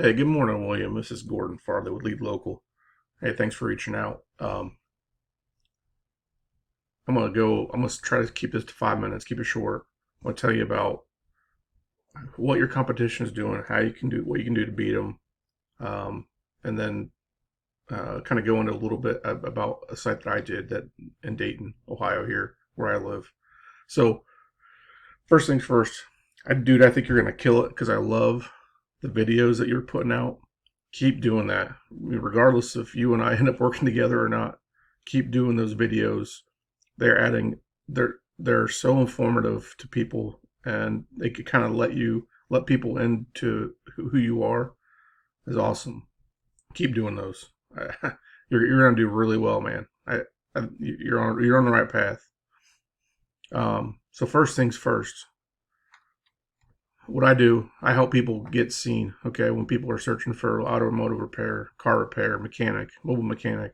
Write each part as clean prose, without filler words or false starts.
Hey, good morning, William. This is Gordon Farley with Lead Local. Hey, thanks for reaching out. I'm gonna try to keep this to 5 minutes, keep it short. I'm gonna tell you about what your competition is doing, how you can do, what you can do to beat them, and then kind of go into a little bit about a site that I did that in Dayton, Ohio, here where I live. So first things first, I think you're gonna kill it because I love the videos that you're putting out. Keep doing that. I mean, regardless if you and I end up working together or not. Keep doing those videos. They're adding. They're so informative to people, and they could kind of let people into who you are. Is awesome. Keep doing those. You're gonna do really well, man. You're on the right path. So first things first. What I do, I help people get seen. Okay, when people are searching for automotive repair, car repair, mechanic, mobile mechanic,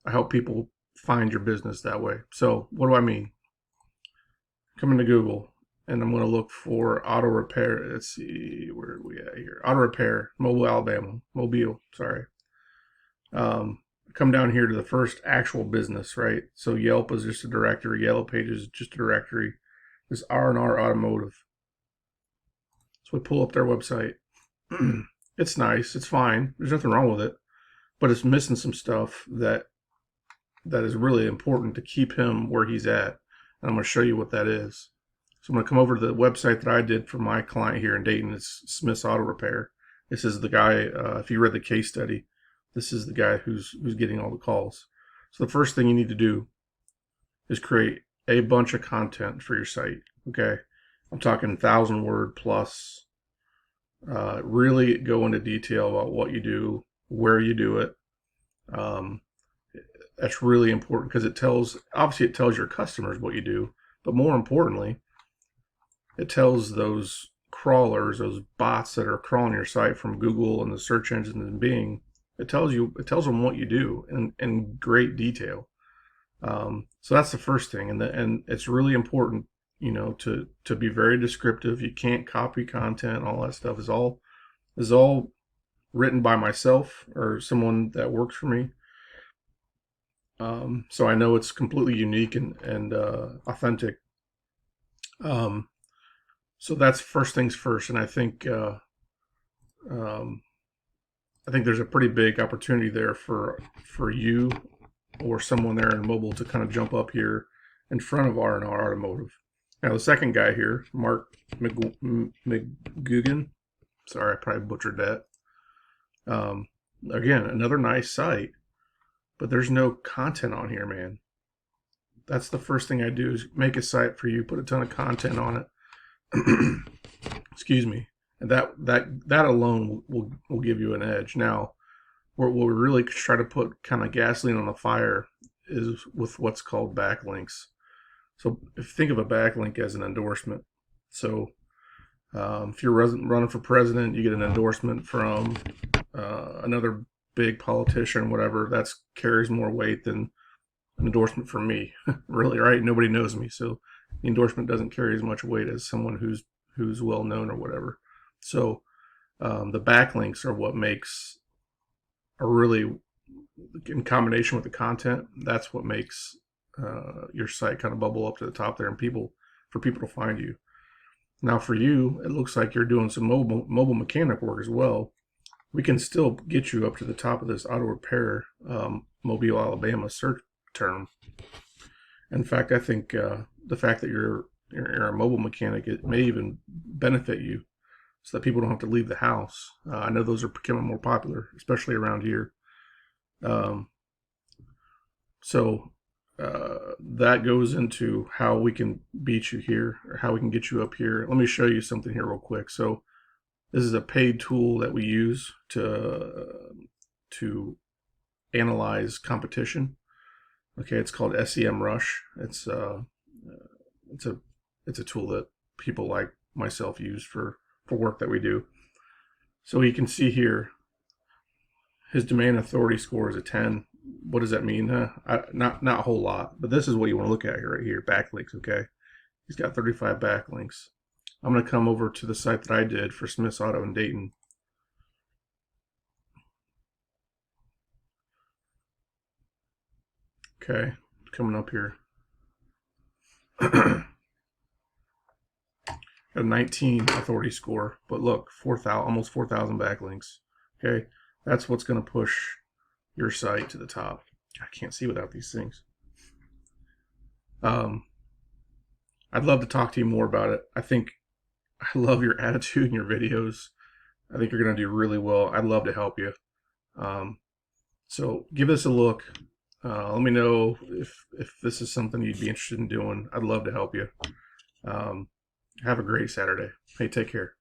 I help people find your business that way. So what do I mean? Come into Google and I'm going to look for auto repair. Let's see, where are we at here? Auto repair, Mobile, sorry. Come down here to the first actual business, right? So Yelp is just a directory. Yellow Pages is just a directory. This R&R Automotive. So we pull up their website. It's nice. It's fine. There's nothing wrong with it, but it's missing some stuff that is really important to keep him where he's at. And I'm going to show you what that is. So I'm going to come over to the website that I did for my client here in Dayton. It's Smith's Auto Repair. This is the guy, if you read the case study, this is the guy who's getting all the calls. So the first thing you need to do is create a bunch of content for your site. Okay. I'm talking 1,000 word plus. Really go into detail about what you do, where you do it. That's really important because it tells your customers what you do, but more importantly, it tells those crawlers, those bots that are crawling your site from Google and the search engines and Bing, it tells them what you do in great detail. So that's the first thing, and it's really important, to be very descriptive. You can't copy content. All that stuff is all written by myself or someone that works for me. So I know it's completely unique and authentic. Um, so that's first things first, and um, I think there's a pretty big opportunity there for you or someone there in mobile to kind of jump up here in front of R&R Automotive. Now the second guy here, Mark McGugan. Sorry, I probably butchered that. Again, another nice site, but there's no content on here, man. That's the first thing I do is make a site for you, put a ton of content on it. Excuse me. And that alone will give you an edge. Now, what we really try to put kind of gasoline on the fire is with what's called backlinks. So think of a backlink as an endorsement. So if you're running for president, you get an endorsement from another big politician, whatever. That carries more weight than an endorsement from me, really, right? Nobody knows me, so the endorsement doesn't carry as much weight as someone who's well known or whatever. So the backlinks are what makes a really, in combination with the content, that's what makes your site kind of bubble up to the top there, and for people to find you. Now for you, it looks like you're doing some mobile mechanic work as well. We can still get you up to the top of this auto repair Mobile, Alabama search term. In fact, I think the fact that you're a mobile mechanic, it may even benefit you, so that people don't have to leave the house. I know those are becoming more popular, especially around here. Um, so that goes into how we can beat you here, or how we can get you up here. Let me show you something here real quick. So this is a paid tool that we use to analyze competition. Okay, it's called SEM Rush. It's a tool that people like myself use for work that we do. So you can see here, his domain authority score is a 10. What does that mean? Not a whole lot, but this is what you want to look at here, right here, backlinks. Okay, he's got 35 backlinks. I'm going to come over to the site that I did for Smith's Auto in Dayton. Okay, coming up here. Got a 19 authority score, but look, 4,000, almost 4,000 backlinks. Okay, that's what's going to push your site to the top. I can't see without these things. I'd love to talk to you more about it. I love your attitude in your videos. I think you're going to do really well. I'd love to help you. So give this a look. Let me know if this is something you'd be interested in doing. I'd love to help you. Have a great Saturday. Hey, take care.